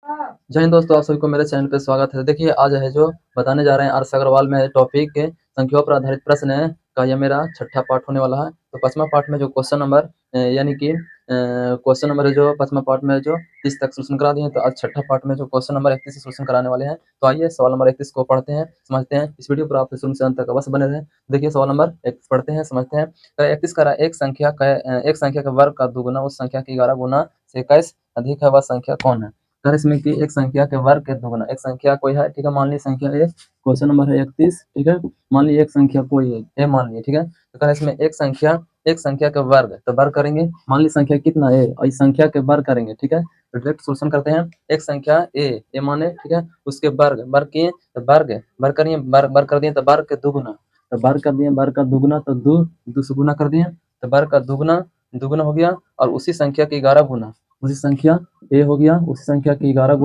जय हिंद दोस्तों, आप सभी को मेरे चैनल पे स्वागत है। देखिए, आज है जो बताने जा रहे हैं आर.एस. अग्रवाल में टॉपिक के संख्याओं पर आधारित प्रश्न है का यह मेरा छठा पार्ट होने वाला है। तो 5वां पार्ट में जो क्वेश्चन नंबर यानी कि क्वेश्चन नंबर है जो 5वां पार्ट में जो 30 तक सॉल्यूशन करा दिए हैं, तो आज छठा पार्ट में जो क्वेश्चन नंबर 31 से सॉल्यूशन कराने वाले हैं। तो आइए सवाल नंबर 31 को पढ़ते हैं, समझते हैं। इस वीडियो पर आप शुरू से अंत तक अवश्य बने रहें। देखिए सवाल नंबर 31 पढ़ते हैं, समझते हैं। 31 कह रहा है एक संख्या के वर्ग का दुगुना उस संख्या के 11 गुना से 21 अधिक है, वह संख्या कौन है? अगर इसमें कि एक संख्या के वर्ग के दुगुना, एक संख्या कोई है, ठीक है, मान लीजिए संख्या ए, क्वेश्चन नंबर है 31, ठीक है। मान लीजिए एक संख्या कोई है, ए मान लीजिए, ठीक है। तो कह इसमें एक संख्या के वर्ग, तो वर्ग करेंगे, मान लीजिए संख्या कितना है और इस संख्या के वर्ग करेंगे, ठीक है। तो डायरेक्ट सॉल्यूशन करते हैं। एक संख्या ए माने, ठीक है, उसके वर्ग वर्ग किए तो वर्ग करिए, वर्ग कर दिए तो वर्ग के दुगुना, तो वर्ग कर दिए, वर्ग का दुगुना तो दो से गुना कर दिए, तो वर्ग का दुगुना दुगुना हो गया, और उसी संख्या के 11 गुना, उसी संख्या ए हो गया, उसी संख्या की 11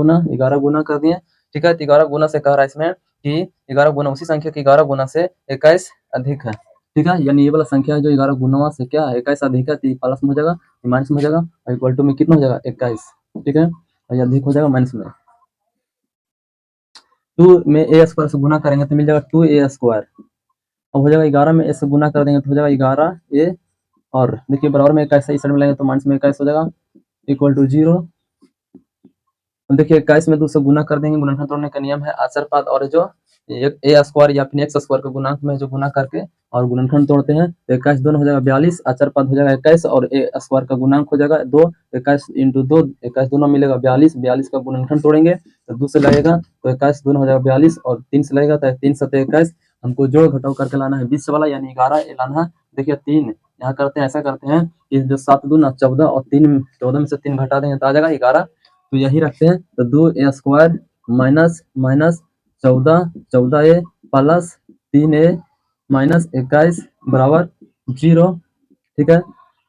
गुना कर दिए, ठीक है। तो 11 गुना से कह रहा है इसमें कि 11 गुना उसी संख्या की 11 गुना से 21 अधिक है, ठीक है। यानी ये वाला संख्या है जो 11 गुना से क्या है 21 अधिक है, तो ये प्लस में हो जाएगा, माइनस में हो जाएगा, और इक्वल टू में कितना हो जाएगा 21, ठीक है। और ये अधिक हो जाएगा माइनस में। 2 में ए स्क्वायर से गुना करेंगे तो मिल जाएगा 2a स्क्वायर। अब हो जाएगा 11 में ए से गुना कर देंगे तो हो जाएगा 11a, और देखिए बराबर में 21 इस साइड में लेंगे तो माइनस में 21 हो जाएगा, इक्वल टू 0। देखिए 21 में 2 से गुना कर देंगे, गुणनखंड तोड़ने का नियम है आचरपाद, और जो ए स्क्वायर या फिर एक्स स्क्वायर के गुणांक में जो गुना करके और गुणनखंड तोड़ते हैं, तो 21 दोनों हो जाएगा 42, आचरपाद हो जाएगा 21, और ए स्क्वायर का गुणांक हो जाएगा 2, 21 इंटू 2, 21 दोनों मिलेगा 42, 42 का गुणनखंड तोड़ेंगे तो 2 से लगेगा तो 21 दोनों हो जाएगा 42, और 3 से लगेगा तो 3 7 21। हमको जोड़ घटाव करके लाना है 20 वाला, यानी 11 लाना है। देखिए 3 यहाँ करते हैं, ऐसा करते हैं कि जो 7 दूना 14, और 3 14 में से 3 घटा देंगे तो आ जाएगा 11। तो यही रखते हैं, तो 2a स्क्वायर माइनस माइनस 14 ए प्लस 3a माइनस 21 बराबर 0, ठीक है।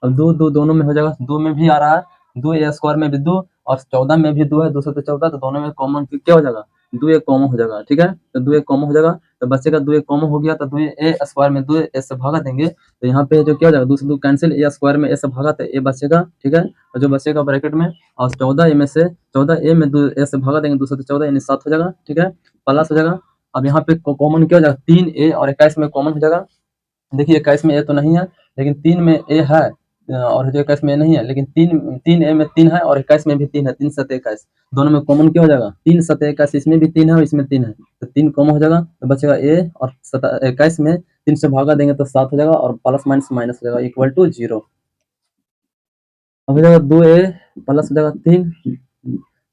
अब दो दो दोनों में हो जाएगा, 2 में भी आ रहा है, 2a स्क्वायर में भी 2 और 14 में भी 2 है, 2 से 14, तो दोनों में कॉमन क्या हो जाएगा, 2a कॉमन हो जाएगा, ठीक है। तो 2a कॉमन हो जाएगा, तो बचेगा 2a कॉमन हो गया, तो 2a स्क्वायर में 2a से भागा देंगे, तो यहाँ पे जो क्या हो जाएगा 2 से 2 कैंसिल, a स्क्वायर में a से भागा तो a बचेगा, ठीक है। और जो बचेगा ब्रैकेट में, और 14a में 2a से भागा देंगे, 2 से 14 यानी 7 हो जाएगा, ठीक है, प्लस हो जाएगा। अब यहाँ पे कॉमन क्या हो जाएगा, 3a और 21 में कॉमन हो जाएगा। देखिए 21 में ए तो नहीं है, लेकिन 3 में ए है, और जो 21 में ए नहीं है, लेकिन 3 ए में 3 है और 21 में भी 3 है, 3 7 21 दोनों में कॉमन क्या हो जाएगा, 3 7 21, इसमें भी 3 है और इसमें 3 है, तो 3 कॉमन हो जाएगा, तो बचेगा ए, और 21 में 3 से भागा देंगे तो 7 हो जाएगा, और प्लस माइनस माइनस हो जाएगा, इक्वल टू 0। अब हो जाएगा 2a प्लस हो जाएगा 3,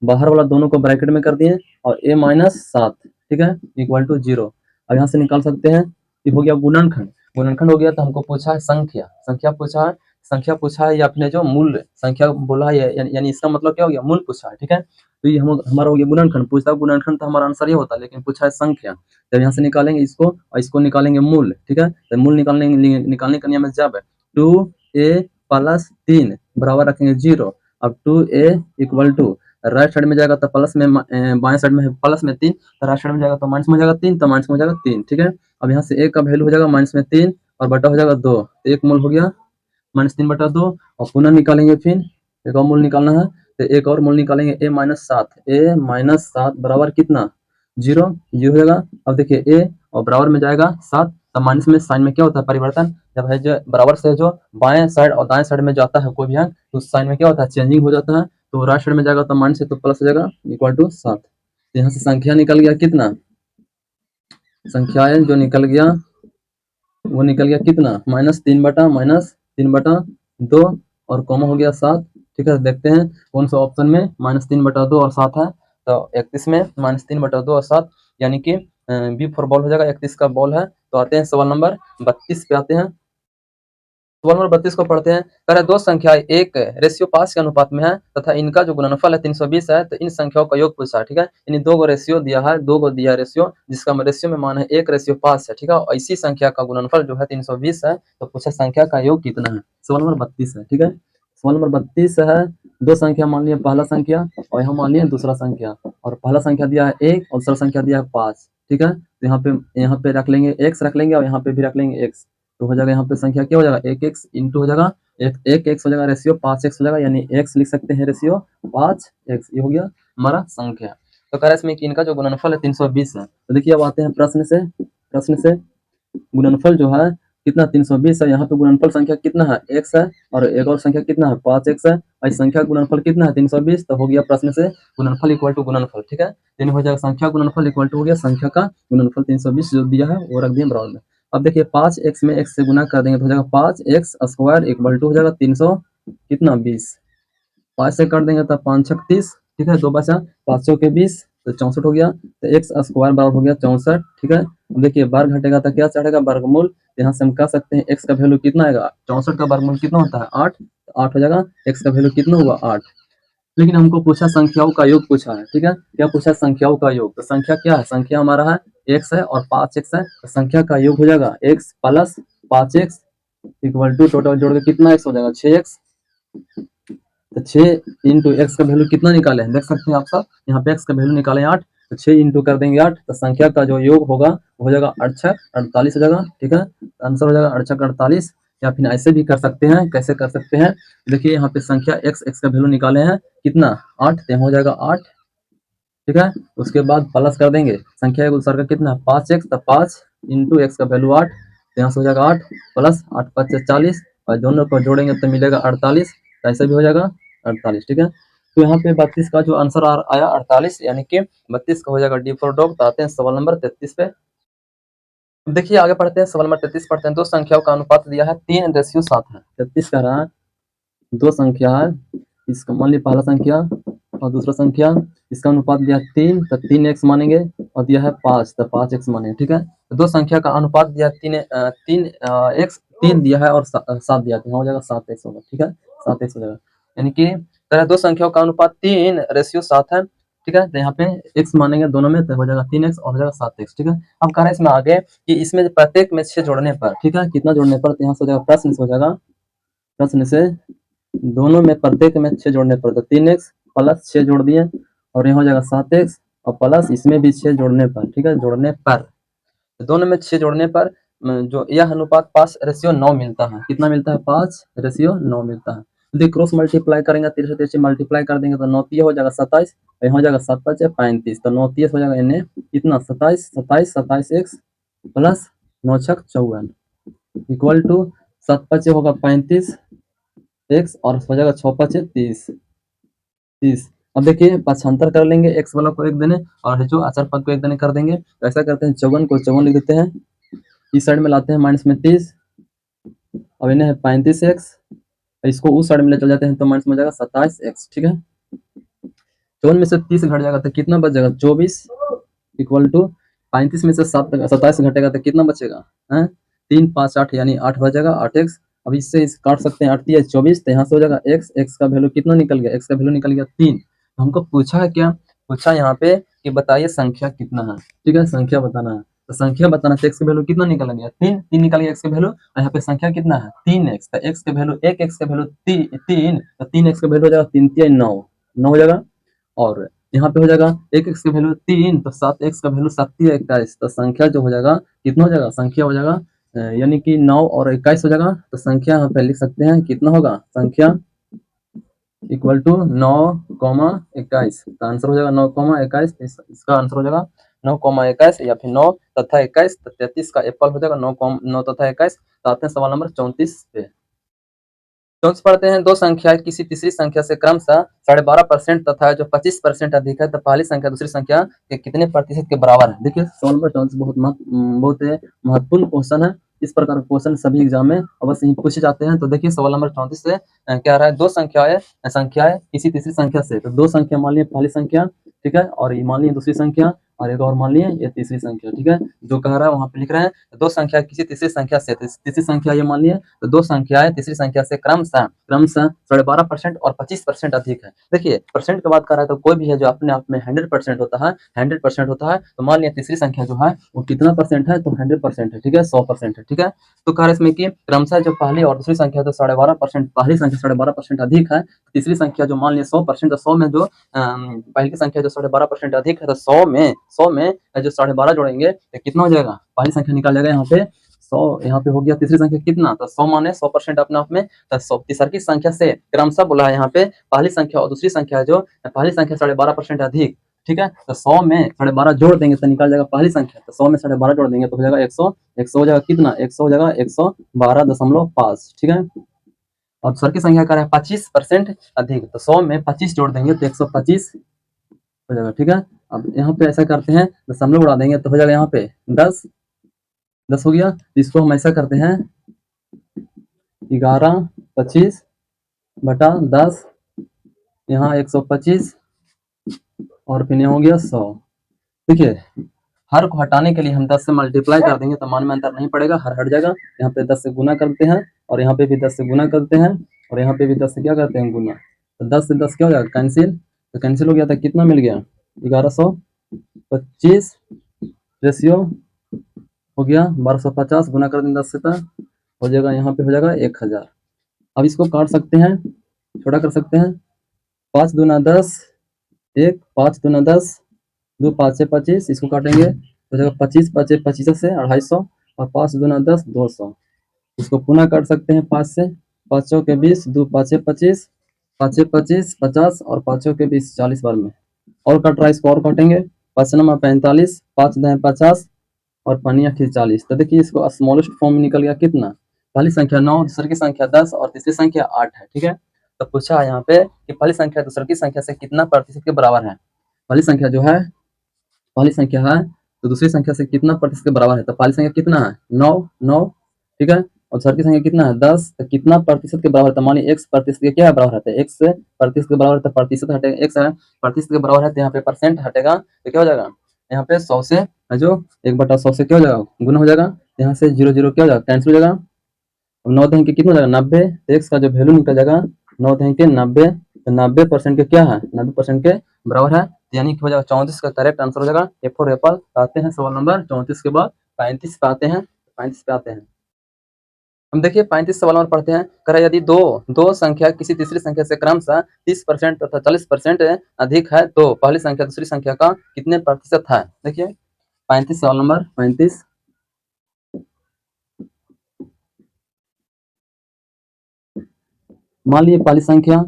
बाहर वाला दोनों को ब्रैकेट में कर दिए, और a माइनस 7, ठीक है, इक्वल टू 0। अब यहाँ से निकाल सकते हैं, ये हो गया गुणनखंड, गुणनखंड हो गया। तो हमको पूछा है संख्या, संख्या पूछा है, या अपने जो मूल्य संख्या बोला है, यानी इसका मतलब क्या हो गया, मूल पूछा है, ठीक है। तो ये हमारा हो गया गुणनखंड, पूछता है गुणनखंड तो हमारा आंसर ये होता है, लेकिन पूछा है संख्या, जब यहाँ से निकालेंगे इसको और इसको निकालेंगे मूल, ठीक है। तो मूल निकालने का नियम है, जब 2a प्लस 3 बराबर रखेंगे 0, अब 2a equal to right side में जाएगा तो प्लस में, बाएं साइड में है प्लस में 3, तो राइट साइड में जाएगा तो माइनस में हो जाएगा 3, तो माइनस में हो जाएगा 3, ठीक है। अब यहाँ से a का वैल्यू हो जाएगा माइनस में 3 और बटा हो जाएगा 2, तो एक मूल हो गया -3/2, और पुनः निकालेंगे, फिर एक और मूल निकालना है, तो एक और मूल निकालेंगे a-7 बराबर कितना 0 हो जाएगा। अब देखिए a और बराबर में जाएगा 7, तो माइनस में साइन में क्या होता है परिवर्तन, जब है जो बराबर से जो बाएं साइड और दाएं साइड में जाता है कोई भी अंक, तो उस साइन में क्या होता है चेंजिंग हो जाता है, तो राइट साइड में जाएगा तो माइनस है तो प्लस हो जाएगा, इक्वल टू 7। तो यहाँ से संख्या निकल गया कितना, संख्याएं जो निकल गया वो निकल गया कितना, -3/2, और कॉमा हो गया 7, ठीक है। देखते हैं कौन सा ऑप्शन में -3/2 और 7 है, तो 31 में -3/2 और 7, यानी कि बी फॉर बॉल हो जाएगा, 31 का बॉल है। तो आते हैं सवाल नंबर 32 पे आते हैं। सवाल नंबर 32 को पढ़ते हैं। कह रहा है दो संख्या एक रेशियो 5 के अनुपात में है तथा इनका जो गुणनफल है 320 है, तो इन संख्याओं का योग पूछा है, ठीक है। यानी दो गो रेशियो दिया है, दो गो दिया रेशियो, जिसका रेशियो में मान है 1:5 है, ठीक है। और इसी संख्या का गुणनफल जो है 320 है, तो पूछा संख्या का योग कितना है। सवाल नंबर 32 है, ठीक है। सवाल नंबर 32 है, दो संख्या मान लिया, पहला संख्या और यहाँ मान लिया दूसरा संख्या, और पहला संख्या दिया है 1 और दूसरा संख्या दिया है 5, ठीक है। तो यहाँ पे रख लेंगे x रख लेंगे, और यहाँ पे भी रख लेंगे x, तो हो जाएगा यहाँ पे संख्या क्या हो जाएगा 1x इंटू हो जाएगा, एक x हो जाएगा रेशियो 5x हो जाएगा, यानी x लिख सकते हैं रेशियो 5x, ये हो गया। हमारा संख्या। तो कह रहा है इसमें कि इनका जो गुणनफल है 320 है। तो देखिए अब आते हैं प्रश्न से गुणनफल जो है कितना 320 है। यहाँ पे गुणनफल संख्या कितना है x है और एक और संख्या कितना है 5x है और इस संख्या गुणनफल कितना है 320। तो हो गया प्रश्न से गुणनफल इक्वल टू गुणनफल। ठीक है, दिन हो जाएगा संख्या गुणनफल इक्वल टू हो गया संख्या का गुणनफल 320 जो दिया है वो रख दिया बराबर में। अब देखिए 5x में x से गुना कर देंगे तो हो जाएगा 5x स्क्वायर इक्वल टू हो जाएगा 300 कितना 20। 5 से काट देंगे तो 5 छक 30। ठीक है, 2 बचा 500 के 20 तो 64 हो गया। तो एक्स स्क्वायर बराबर हो गया 64। ठीक है, देखिए वर्ग घटेगा तो क्या चढ़ेगा वर्गमूल। यहाँ से हम कह सकते हैं एक्स का वैल्यू कितना आएगा 64 का वर्गमूल कितना होता है 8। तो 8 हो जाएगा, एक्स का वैल्यू कितना हुआ 8। लेकिन हमको पूछा संख्याओं का योग पूछा है। ठीक है, क्या पूछा संख्याओं का योग। तो संख्या क्या है, संख्या हमारा है एक्स है और 5x है। तो संख्या का योग हो जाएगा x plus 5x equal to total जोड़ के कितना एक्स हो जाएगा 6x। तो 6 इंटू एक्स का वैल्यू कितना निकाले हैं देख सकते हैं आप सब, यहाँ पे एक्स का वैल्यू निकाले 8। तो 6 इंटू कर देंगे 8 तो संख्या का जो योग होगा वो हो जाएगा 48 हो जाएगा। ठीक है, आंसर हो जाएगा 48। या फिर ऐसे भी कर सकते हैं, कैसे कर सकते हैं देखिए यहाँ पे संख्या एक्स का वैल्यू निकाले हैं कितना 8 तो हो जाएगा 8। ठीक है, उसके बाद प्लस कर देंगे संख्या एक उत्तर का कितना 5x तो 5 इंटू एक्स का वैल्यू 8 तो यहाँ से हो जाएगा 8 प्लस 8 5 40 और दोनों को जोड़ेंगे तो मिलेगा 48। तो ऐसे भी हो जाएगा 48। ठीक है, तो यहाँ पे 32 का जो आंसर आया 48 यानी कि 32 का हो जाएगा डी फॉर डॉग। तो आते हैं सवाल नंबर 33 पे। देखिए आगे पढ़ते हैं सवाल नंबर 33 पढ़ते हैं। दो संख्याओं का अनुपात दिया है 3:7 है। 33 कह रहा है दो संख्या है, इसका मान लीजिए पहला संख्या और दूसरा संख्या, इसका अनुपात दिया है 3 तो 3x मानेंगे और दिया है 5 तो 5x मानेंगे। ठीक है, तो दो संख्या का अनुपात दिया है 3 दिया है और 7 दिया है, हो जाएगा 7x होगा। ठीक है, 7x हो जाएगा यानी कि तरह दो संख्याओं का अनुपात 3:7 है। ठीक है, तो यहाँ पे x मानेंगे दोनों में तो हो जाएगा 3x और हो जाएगा 7x। ठीक है, अब कह रहे हैं इसमें आगे कि इसमें प्रत्येक में 6 जोड़ने पर, ठीक है कितना जोड़ने पर, तो यहाँ से हो जाएगा प्रश्न से हो जाएगा प्रश्न से दोनों में प्रत्येक में 6 जोड़ने पर, तो 3x प्लस 6 जोड़ दिए और यहाँ हो जाएगा 7x और प्लस इसमें भी 6 जोड़ने पर। ठीक है, जोड़ने पर तो दोनों में 6 जोड़ने पर जो यह अनुपात 5:9 मिलता है। कितना मिलता है 5:9 मिलता है। यदि क्रॉस मल्टीप्लाई करेंगे 3 से मल्टीप्लाई कर देंगे तो 9 हो जाएगा 27, यहाँ हो जाएगा 7 5 35 तो 9 हो जाएगा इन्हें कितना 27x प्लस 9 6 54 इक्वल टू 7 5 होगा 35 एक्स और हो जाएगा 6 5 30। अब देखिए पक्षांतर कर लेंगे एक्स वाला को एक देने और जो अचर पद को एक देने कर देंगे। तो ऐसा करते हैं 54 को 54 लिख देते हैं, इस साइड में लाते हैं माइनस में 30 अब इन्हें है 35x, इसको उस साइड में ले चल जाते हैं तो माइनस में हो जाएगा 27x। ठीक है, 54 में से 30 घट जाएगा तो कितना बच जाएगा 24 इक्वल टू 35 में से 27 घटेगा तो कितना बचेगा है 3 5 8 यानी 8 बच जाएगा 8x। अब इससे इस काट सकते हैं 8 3 24 तो यहाँ से हो जाएगा x का वैल्यू कितना निकल गया, x का वैल्यू निकल गया 3। तो हमको पूछा है क्या, पूछा यहाँ पे कि बताइए संख्या कितना है। ठीक है, संख्या बताना है तो संख्या बताना तो x का वैल्यू कितना निकल गया 3 निकल गया x का वैल्यू और यहाँ पे संख्या कितना है 3x तो x का वैल्यू 1x का वैल्यू 3 तो 3x का वैल्यू हो जाएगा 3 3 9 हो जाएगा और यहाँ पे हो जाएगा 1x का वैल्यू 3 तो 7x का वैल्यू 7 21 तो संख्या जो हो जाएगा कितना हो जाएगा, संख्या हो जाएगा यानी कि 9 और 21 हो जाएगा। तो संख्या यहाँ पे लिख सकते हैं कितना होगा, संख्या इक्वल टू 9,21 तो आंसर हो जाएगा 9,21। इसका आंसर हो जाएगा 9,21 या फिर 9 तथा 21 तो 33 का एप्पल हो जाएगा 9 तथा 21। तो आते हैं सवाल नंबर 34 पे। 34 पढ़ते हैं दो संख्या किसी तीसरी संख्या से क्रमशः 12.5% तथा जो 25% अधिक है तो पहली संख्या दूसरी संख्या के कितने प्रतिशत के बराबर है। देखिए सवाल नंबर 34 बहुत महत्वपूर्ण क्वेश्चन है। इस प्रकार के क्वेश्चन सभी एग्जाम में अवश्य ही पूछे जाते हैं। तो देखिए सवाल नंबर 34 से क्या रहा है, दो संख्याएं किसी तीसरी संख्या से, तो दो संख्या मान लीजिए पहली संख्या, ठीक है, और ये मान लीजिए दूसरी संख्या और एक और मान लीजिए ये तीसरी संख्या। ठीक है, जो कह रहा है वहां पे लिख रहे हैं दो संख्या किसी तीसरी संख्या से, तो तीसरी संख्या ये मान लीजिए तो दो संख्याएं तीसरी संख्या से क्रमशः 12.5% और 25% अधिक है। देखिए परसेंट की बात कर रहा है तो कोई भी है जो अपने आप में 100% होता है, 100% होता है। तो मान लिया तीसरी संख्या जो है वो कितना परसेंट है, तो 100% है। ठीक है, 100% है। ठीक है, तो कह रहे इसमें कि क्रमशः जो पहली और दूसरी संख्या तो 12.5%, पहली संख्या 12.5% अधिक है, तीसरी संख्या जो मान लिया 100%, तो 100 में जो पहली की संख्या जो 12.5% अधिक है तो 100 में जो 12.5 जोड़ेंगे तो कितना हो जाएगा, पहली संख्या निकाल जाएगा यहाँ पे 100 यहाँ पे हो गया। तीसरी संख्या कितना, तो 100 माने 100% अपने आप में, तो 100 तीसरी संख्या से क्रमशः बोला है यहाँ पे पहली संख्या और दूसरी संख्या जो पहली संख्या 12.5% अधिक, ठीक है। तो 100 में 12.5 जोड़ देंगे तो निकल जाएगा पहली संख्या, तो 100 में 12.5 जोड़ देंगे तो हो जाएगा 100, 100 हो जाएगा कितना, 100 हो जाएगा 112.5, ठीक है। और दूसरी संख्या का है 25% अधिक, तो 100 में 25 जोड़ देंगे तो 125 हो जाएगा, ठीक है। अब यहाँ पे ऐसा करते हैं, दशमलव उड़ा देंगे तो हो जाएगा यहाँ पे 10 हो गया। इसको हम ऐसा करते हैं 11 25 बटा 10, यहाँ 125 और फिर यहाँ हो गया 100। देखिए हर को हटाने के लिए हम 10 से मल्टीप्लाई कर देंगे तो मान में अंतर नहीं पड़ेगा, हर हट जाएगा। यहाँ पे 10 से गुना करते हैं और यहाँ पे भी 10 से गुना करते हैं और यहाँ पे भी 10 से क्या करते हैं, गुना। तो 10 से 10 क्या हो जाएगा, कैंसिल, तो कैंसिल हो गया था, कितना मिल गया 1125 रेशियो हो गया 1250, गुना कर दें 10 से तो हो जाएगा यहाँ पे हो जाएगा 1000। अब इसको काट सकते हैं, छोटा कर सकते हैं, 5 दूना 10, 1 5 दूना 10, 2 5 से 25, इसको काटेंगे तो जाएगा 25 5 25 से 250 और 5 दूना 10 200। इसको पुनः काट सकते हैं 5 से, 5 चौके 20, 2 5 से 25, 5 से 25 50 और 5 चौके 20 40 बार में और कट रहा है, इसको और काटेंगे 5 नमा 45, 5 दह 50 और पानी आखिर 40। तो देखिए इसको स्मॉलेस्ट फॉर्म में निकल गया कितना, पहली संख्या 9, दूसरी की संख्या 10 और तीसरी संख्या 8 है, ठीक है। तो पूछा है यहाँ पे कि पहली संख्या दूसरी की संख्या से कितना प्रतिशत के बराबर है। पहली संख्या जो है, पहली संख्या है तो दूसरी संख्या से कितना प्रतिशत के बराबर है, तो पहली संख्या कितना है 9, ठीक है। और दूसरी की संख्या कितना है 10, तो कितना प्रतिशत के बराबर है, तो मान लीजिए x प्रतिशत के क्या है बराबर है, x से प्रतिशत के बराबर है तो प्रतिशत हटेगा, x है प्रतिशत के बराबर है तो यहाँ पे परसेंट हटेगा तो क्या हो जाएगा, यहाँ पे 100 से जो 1/100 से क्या हो जाएगा, गुना हो जाएगा, यहाँ से 0 0 क्या हो जाएगा, कैंसिल हो जाएगा। 9 दहें के कितना हो जाएगा 90, तो x का जो वैल्यू निकल जाएगा 9 दहें के 90, तो 90% के क्या है 90% के बराबर है, यानी कि हो जाएगा 34 का करेक्ट आंसर हो जाएगा। A for Apple. आते हैं सवाल नंबर 34 के बाद 35 पे आते हैं, 35 पे आते हैं। हम देखिए 35 सवाल नंबर पढ़ते हैं, कह रहा है यदि दो संख्या किसी तीसरी संख्या से क्रमशः 30% तथा 40% अधिक है तो पहली संख्या दूसरी संख्या का कितने प्रतिशत है। देखिए 35 सवाल नंबर 35, मान लीजिए पहली संख्या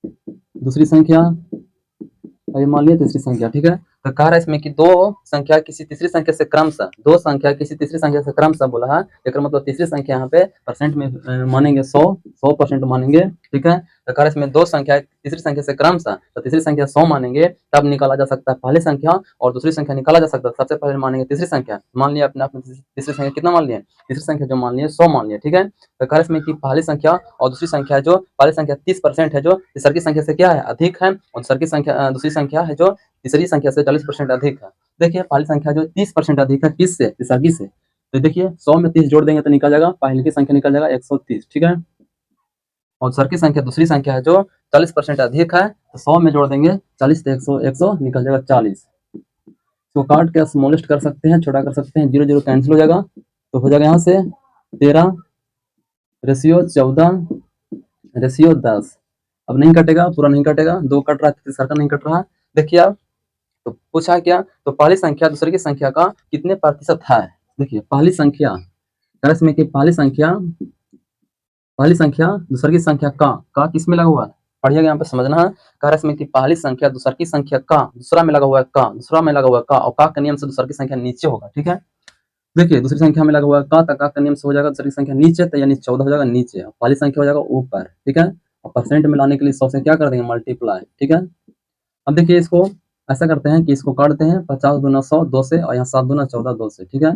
दूसरी संख्या और ये मान लिया तीसरी संख्या, ठीक है। तो कह रहा है इसमें कि दो संख्या किसी तीसरी संख्या से क्रमशः, दो संख्या किसी तीसरी संख्या से क्रमशः बोला है, एक मतलब तीसरी संख्या यहाँ पे परसेंट में मानेंगे 100% मानेंगे, ठीक है। तो कह रहा है इसमें दो संख्या तीसरी संख्या से क्रमशः, तो तीसरी संख्या 100 मानेंगे तब निकाला जा सकता है पहली संख्या और दूसरी संख्या निकाला जा सकता है, सबसे पहले मानेंगे तीसरी संख्या। मान लिया अपने आप में तीसरी संख्या कितना मान लिया, तीसरी संख्या जो मान लिया 100 मान लिया, ठीक है। तो कह रहा है इसमें कि पहली संख्या और दूसरी संख्या जो पहली संख्या 30% है जो तीसरी संख्या से क्या है अधिक है, और दूसरी संख्या दूसरी संख्या है जो तीसरी संख्या से 40% अधिक है। देखिए पहली संख्या जो 30% अधिक है किससे, तीसरी से, तो देखिए 100 में 30 जोड़ देंगे तो निकल जाएगा पहले की संख्या निकल जाएगा 130, ठीक है। और दूसरी की संख्या दूसरी संख्या है जो 40% अधिक है, तो 100 में जोड़ देंगे 40 तो 100 निकल जाएगा 40। तो काट के स्मॉलेस्ट कर सकते हैं, छोटा कर सकते हैं, 0 0 कैंसिल हो जाएगा तो हो जाएगा यहाँ से 13 रेशियो 14 रेशियो 10। अब नहीं कटेगा, पूरा नहीं कटेगा, दो कट रहा है तीसरा का नहीं कट रहा। देखिए आप, तो पूछा क्या, तो पहली संख्या दूसरी की संख्या का कितने प्रतिशत है। देखिए पहली संख्या इसमें कि पहली संख्या दूसरी की संख्या का किस में लगा हुआ है, पढ़िएगा यहाँ पे समझना है। कह रहा इसमें कि पहली संख्या दूसरी की संख्या का दूसरा में लगा हुआ है, का दूसरा में लगा हुआ है का, और का नियम से दूसरी की संख्या नीचे होगा, ठीक है। देखिए दूसरी संख्या में लगा हुआ है का, तो का नियम से हो जाएगा दूसरी संख्या नीचे, तो यानी 14 हो जाएगा नीचे, पहली संख्या हो जाएगा ऊपर, ठीक है। और परसेंट में लाने के लिए 100 से क्या कर देंगे मल्टीप्लाई, ठीक है। अब देखिए इसको ऐसा करते हैं कि इसको काटते हैं 50 दूना 100 2 से, और यहाँ 7 दूना 14 2 से, ठीक है।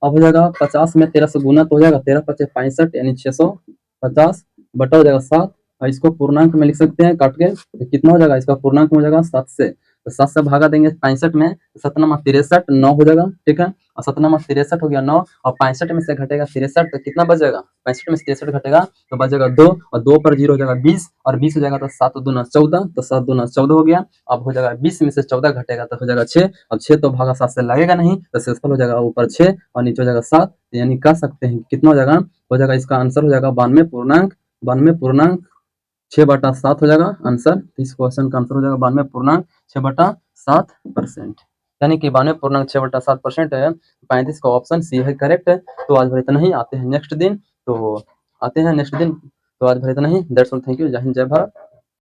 अब हो जाएगा 50 में 13 से गुना तो हो जाएगा 13 5 65 यानी 650 बटा हो जाएगा 7, और इसको पूर्णांक में लिख सकते हैं काट के, तो कितना हो जाएगा इसका पूर्णांक हो जाएगा 7 से, तो 7 से भागा देंगे 65 में, 7 नमा 63 9 हो जाएगा, ठीक है। और 7 नमा 63 हो गया 9, और 65 में से घटेगा 63 तो कितना बच जाएगा, 65 में से 63 घटेगा तो बच जाएगा 2, और 2 पर 0 हो जाएगा 20, और 20 हो जाएगा तो 7 दूना 14, तो 7 दूना 14 हो गया। अब हो जाएगा 20 में से 14 घटेगा तो हो जाएगा 6, अब 6 तो भागा 7 से लगेगा नहीं, तो शेषफल हो जाएगा ऊपर 6 और नीचे हो जाएगा 7, यानी कह सकते हैं कितना हो जाएगा इसका आंसर हो जाएगा 92.92 6/7 हो जाएगा आंसर। इस क्वेश्चन का आंसर हो जाएगा 92.6/7%। यानी कि 92.6/7% है। 35 का ऑप्शन सी है करेक्ट है। तो आज भर इतना ही, आते हैं नेक्स्ट दिन। तो आज भर इतना ही। दैट्स ऑल, थैंक यू, जय हिंद, जय भारत।